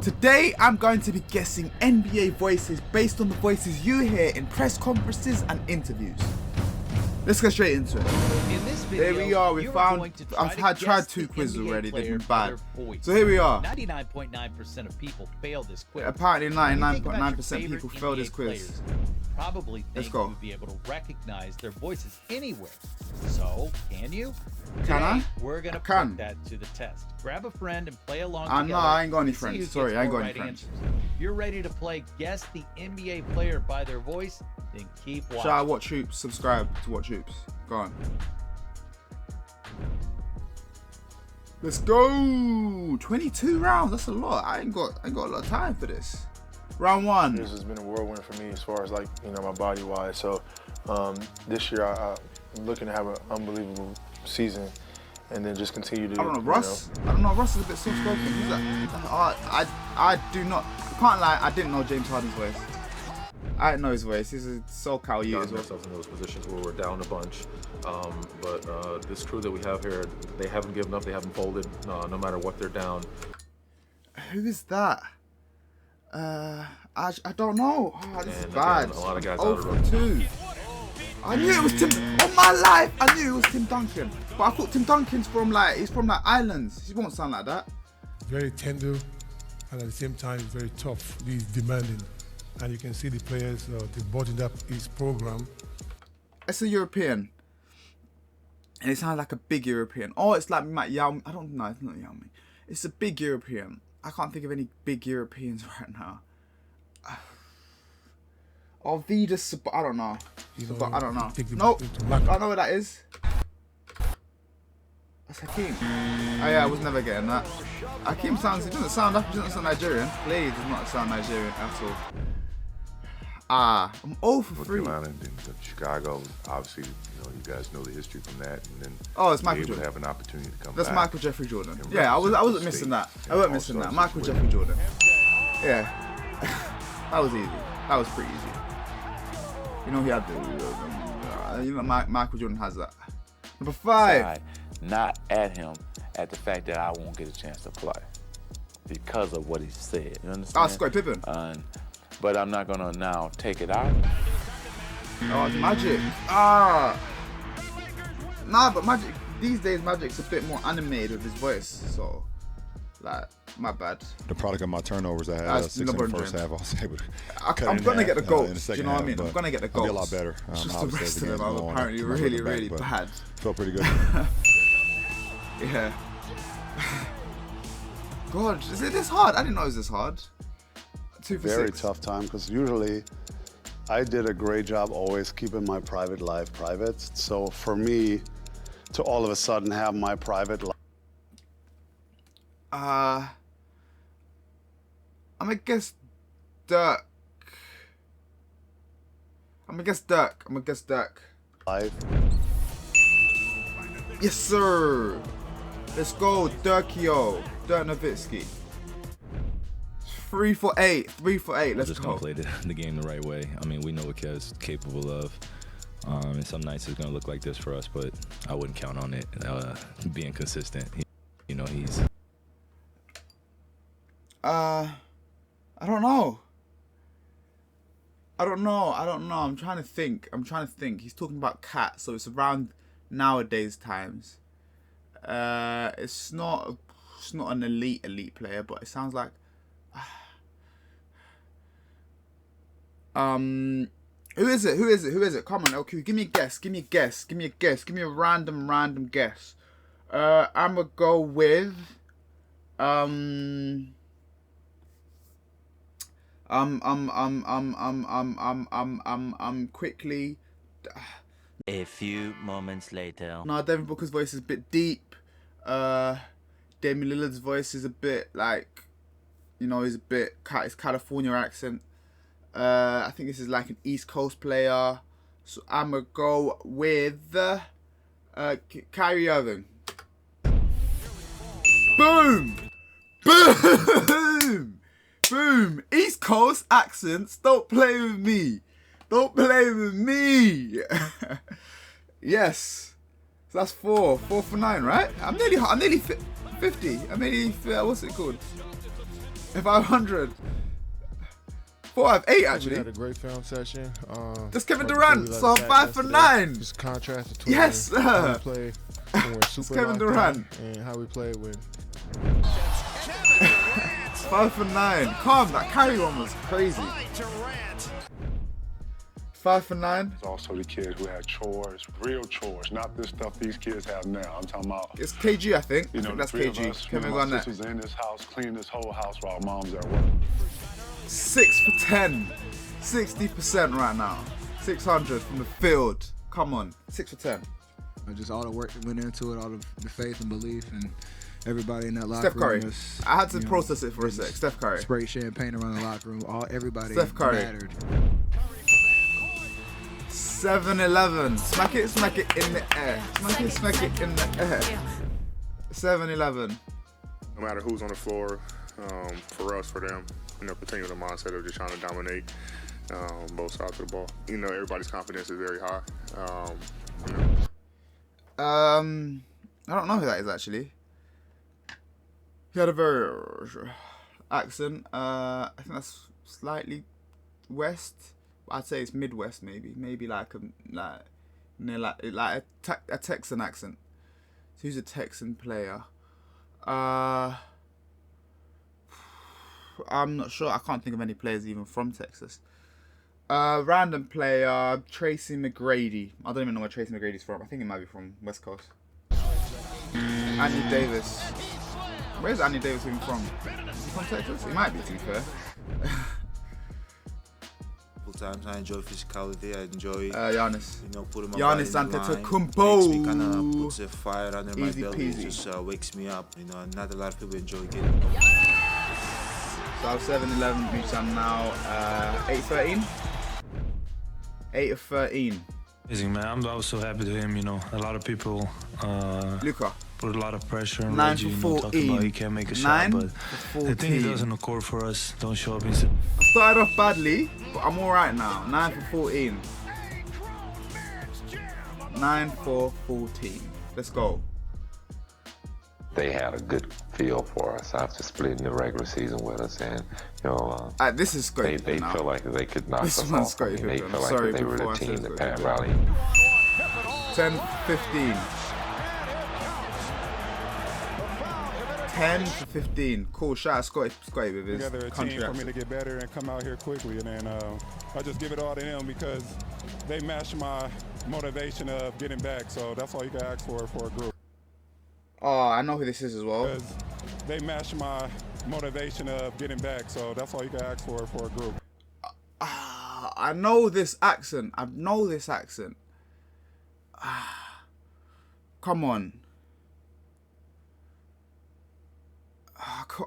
Today I'm going to be guessing NBA voices based on the voices you hear in press conferences and interviews. Let's get straight into it. In this video, there we are. We found. I've tried 2 quizzes already. They've been bad. So here we are. 99.9% of people fail this quiz. Apparently 99.9% people fail this quiz. Probably think you would be able to recognize their voices anywhere. So, can you? Can I? We're gonna put that to the test. Grab a friend and play along together. No, I ain't got any friends. Sorry, I ain't got any friends. If you're ready to play Guess the NBA Player by their voice, then keep watching. Shout out Watch Hoops. Subscribe to Watch Hoops. Go on. Let's go. 22 rounds. That's a lot. I ain't got a lot of time for this. Round 1. This has been a whirlwind for me as far as, like, you know, my body wise. So this year I'm looking to have an unbelievable season and then just continue to. I don't know, Russ. I don't know. Russ is a bit soft spoken. I do not. I can't lie. I didn't know James Harden's voice. I didn't know his voice. He's a SoCal you as well. Ourselves in those positions where we're down a bunch, but this crew that we have here, they haven't given up. They haven't folded, no matter what they're down. Who is that? I don't know. Oh, this is bad. Again, a lot of guys out of 2. I knew it was Tim. On my life, I knew it was Tim Duncan. But I thought Tim Duncan's from he's from islands. He won't sound like that. Very tender, and at the same time very tough. He's demanding, and you can see the players they buttoned up his program. It's a European, and it sounds like a big European. Oh, it's like Yao. I don't know. It's not Yao Ming. It's a big European. I can't think of any big Europeans right now. Vida, I don't know. I don't know. Nope. I don't know what that is. That's Hakeem. Oh yeah, I was never getting that. Hakeem sounds. He doesn't sound Nigerian. Clay does not sound Nigerian at all. I'm 0 for 3. Carolina and then Chicago. Obviously, you know, you guys know the history from that, and then it's Michael Jordan. Have an opportunity to come That's back. Michael Jeffrey Jordan. Yeah, I wasn't missing that. I wasn't missing that. Michael Jeffrey Jordan. Yeah, that was easy. That was pretty easy. You know he had the. Michael Jordan has that. Number 5. Not at him at the fact that I won't get a chance to play because of what he said. You understand? Scottie Pippen. But I'm not gonna now take it out. Oh, it's Magic. Nah, but Magic these days, Magic's a bit more animated with his voice. So, like, my bad. The product of my turnovers, I had 6 in the first half. I was able to I'm gonna get the goals. In the second Do you know what I half, mean? I'm gonna get the goals. I'll be a lot better. Just the rest of them are apparently really bad. Felt pretty good. Yeah. God, is it this hard? I didn't know it was this hard. 2 for 6. Very tough time, because usually I did a great job always keeping my private life private. So for me to all of a sudden have my private life. I'm gonna guess Dirk. I'm gonna guess Dirk. Life. Yes, sir. Let's go, Dirk Nowitzki. 3 for 8. 3 for 8. Let's just go. Gonna play the game the right way. I mean, we know what Kev's capable of. And some nights it's gonna look like this for us, but I wouldn't count on it being consistent. He's. I don't know. I'm trying to think. He's talking about Cat, so it's around nowadays times. It's not an elite player, but it sounds like. Who is it? Come on, LQ. Give me a guess. Give me a random guess. I'ma go with quickly. A few moments later. No, Devin Booker's voice is a bit deep. Damian Lillard's voice is a bit like, he's a bit his California accent. I think this is like an East Coast player. So I'm going to go with Kyrie Irving. Boom! Boom! Boom! East Coast accents. Don't play with me. Yes. So that's 4 for 9, right? I'm nearly 50. I'm nearly, what's it called? 500. 458 actually. We had a great film session. That's Kevin Durant. So I'm 5 for 9. Just contrast between yes, how we play when we're super Kevin Durant and how we play when. 5 for 9. Calm. That carry one was crazy. 5 for 9. It's also the kids who had chores, real chores, not this stuff these kids have now. I'm talking about. It's KG, I think. You know, I think that's the three KG. of us, Kevin my Garnett. sisters in this house, clean this whole house while mom's at work. 6 for 10. 60% right now. 600 from the field. Come on. 6 for 10. Just all the work that went into it, all the faith and belief, and everybody in that locker Steph Curry. room. Was, I had to process it for a sec. Steph Curry. Spray champagne around the locker room. Everybody Steph Curry. mattered. 7-11. Smack it in the air. Smack it in the air. 7-11. No matter who's on the floor, for us, for them, continue the mindset of just trying to dominate both sides of the ball. Everybody's confidence is very high. I don't know who that is actually. He had a very accent. I think that's slightly west. I'd say it's Midwest, maybe like a Texan accent. So he's a Texan player. I'm not sure. I can't think of any players even from Texas. Random player, Tracy McGrady. I don't even know where Tracy McGrady's from. I think he might be from West Coast. Andy Davis. Where's Andy Davis even from? Is he from Texas? He might be, to be fair. Times I enjoy physicality. I enjoy Giannis. Putting my Giannis body in the line. Antetokounmpo. Makes me kind of puts a fire under my Easy belly. peasy. It just wakes me up. Not a lot of people enjoy getting. So I have 7-11 reached on now 8-13. 8 of 13. Amazing, man. I was so happy to him. A lot of people Luka put a lot of pressure on 9 Reggie. for 14. Talking about he can't make a 9 shot, but for the thing he 14. does on the court for us don't show up in. I started off badly, but I'm alright now. 9 for 14. 9 for 14. Let's go. They had a good feel for us after splitting the regular season with us, and this is Scottie they now. feel like they could knock This us one's off. Scottie They Pippen. feel like Sorry they were before I the team said that Scottie Pat Pippen. rallied. 10-15. 10-15. Cool. Shout out Scottie with his together a country team for me accent. to get better and come out here quickly, and then I just give it all to them because they match my motivation of getting back. So that's all you can ask for a group. Oh, I know who this is as well. Because they match my motivation of getting back. So that's all you can ask for a group. I know this accent. Come on.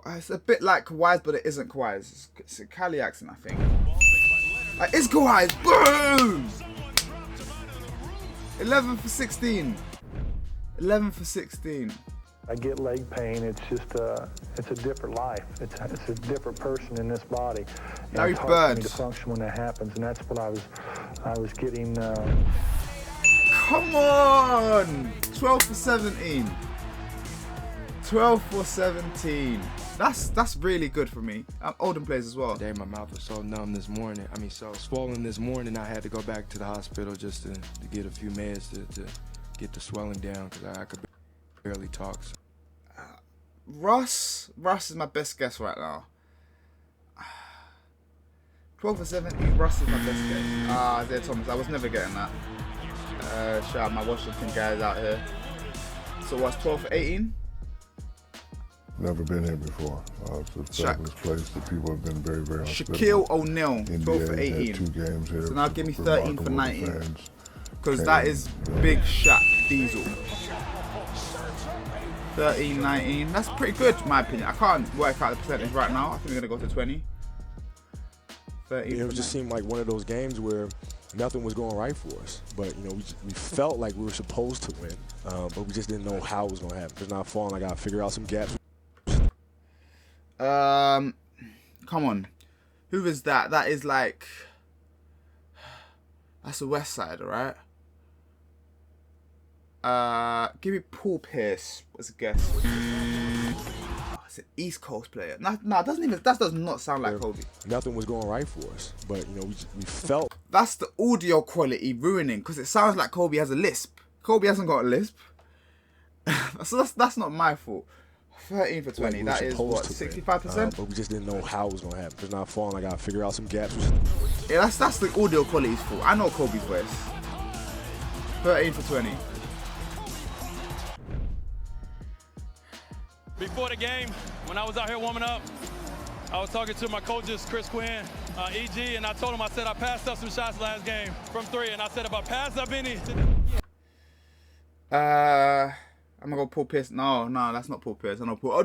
It's a bit like Kawhi's, but it isn't Kawhi's. It's a Cali accent, I think. It's Kawhi's. Boom! 11 for 16. 11 for 16. I get leg pain. It's just it's a different life. It's a different person in this body. And Larry it's hard for me Bird. to function when that happens, and that's what I was getting. Come on! 12 for 17. 12 for 17. That's really good for me. Oldham plays as well. Today my mouth was so numb this morning. So swollen this morning. I had to go back to the hospital just to get a few meds to get the swelling down because I could barely talk. So. Russ is my best guess right now. 12 for 17. Russ is my best guess. Isaiah Thomas. I was never getting that. Shout out my Washington guys out here. So what's 12 for 18? Never been here before. It's a fabulous place. The people have been very, very hospitable. Shaquille O'Neal, 12 for 18. Had 2 games here. So now give me 13 for 19. Fans. Because that is Big Shaq Diesel. 13, 19. That's pretty good, in my opinion. I can't work out the percentage right now. I think we're going to go to 20. 13. It just seemed like one of those games where nothing was going right for us. But, we felt like we were supposed to win, but we just didn't know how it was going to happen. It's not falling. I got to figure out some gaps. Come on. Who is that? That is like... That's the West Side, right? Give me Paul Pierce as a guess. It's an East Coast player. No, it doesn't even. That does not sound like Kobe. Nothing was going right for us, but you know we felt. That's the audio quality ruining because it sounds like Kobe has a lisp. Kobe hasn't got a lisp, so that's not my fault. 13 for 20. That is what 65%. But we just didn't know how it was gonna happen. It's not falling. I gotta figure out some gaps. Yeah, that's the audio quality's fault. I know Kobe's voice. 13 for 20. Before the game, when I was out here warming up, I was talking to my coaches, Chris Quinn, EG, and I told him, I said, I passed up some shots last game from 3, and I said, if I pass up any... I'm gonna go Paul Pierce. No, that's not Paul Pierce. I know Paul.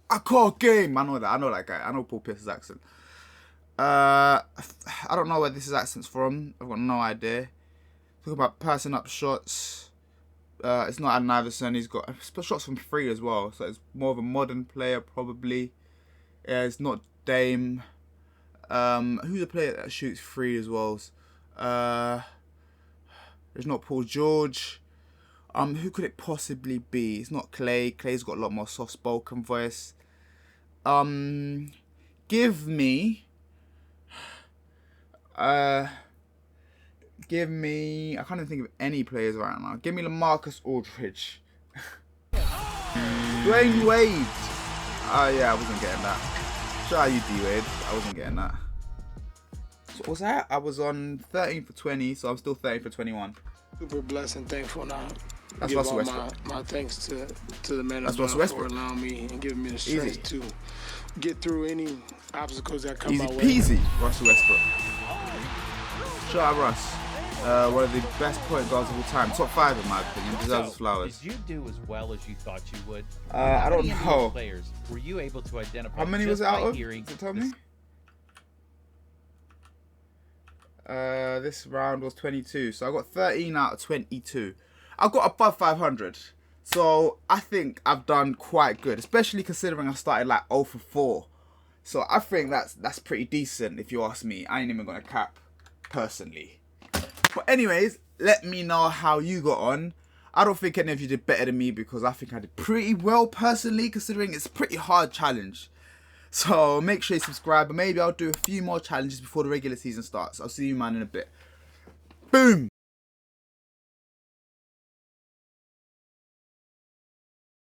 I call game. I know that guy. I know Paul Pierce's accent. I don't know where this accent's from. I've got no idea. Talk about passing up shots. It's not Allen Iverson. He's got shots from 3 as well. So it's more of a modern player probably. Yeah, it's not Dame. Who's a player that shoots 3 as well? There's not Paul George. Who could it possibly be? It's not Clay. Clay's got a lot more soft-spoken voice. Give me. I can't even think of any players right now. Give me LaMarcus Aldridge. Dwayne Wade. Yeah, I wasn't getting that. Shout out you, D-Wade. I wasn't getting that. So what was that? I was on 13 for 20, so I'm still 13 for 21. Super blessed and thankful now. That's give Russell all Westbrook. my thanks to the man That's of Russell God for Westbrook. allowing me and giving me the strength Easy. to get through any obstacles that come Easy my way. peasy, Russell Westbrook. Shout out Russ. One of the best point guards of all time. Top 5 in my opinion. Deserves his flowers. Did you do as well as you thought you would? I don't How many know. NBA players were you able to identify? How many was just it out by of? hearing Does it tell me? This round was 22, so I got 13 out of 22. I got above 500, so I think I've done quite good, especially considering I started like 0 for 4. So I think that's pretty decent if you ask me. I ain't even gonna cap, personally. But anyways, let me know how you got on. I don't think any of you did better than me because I think I did pretty well personally, considering it's a pretty hard challenge. So make sure you subscribe, and maybe I'll do a few more challenges before the regular season starts. I'll see you man in a bit. Boom!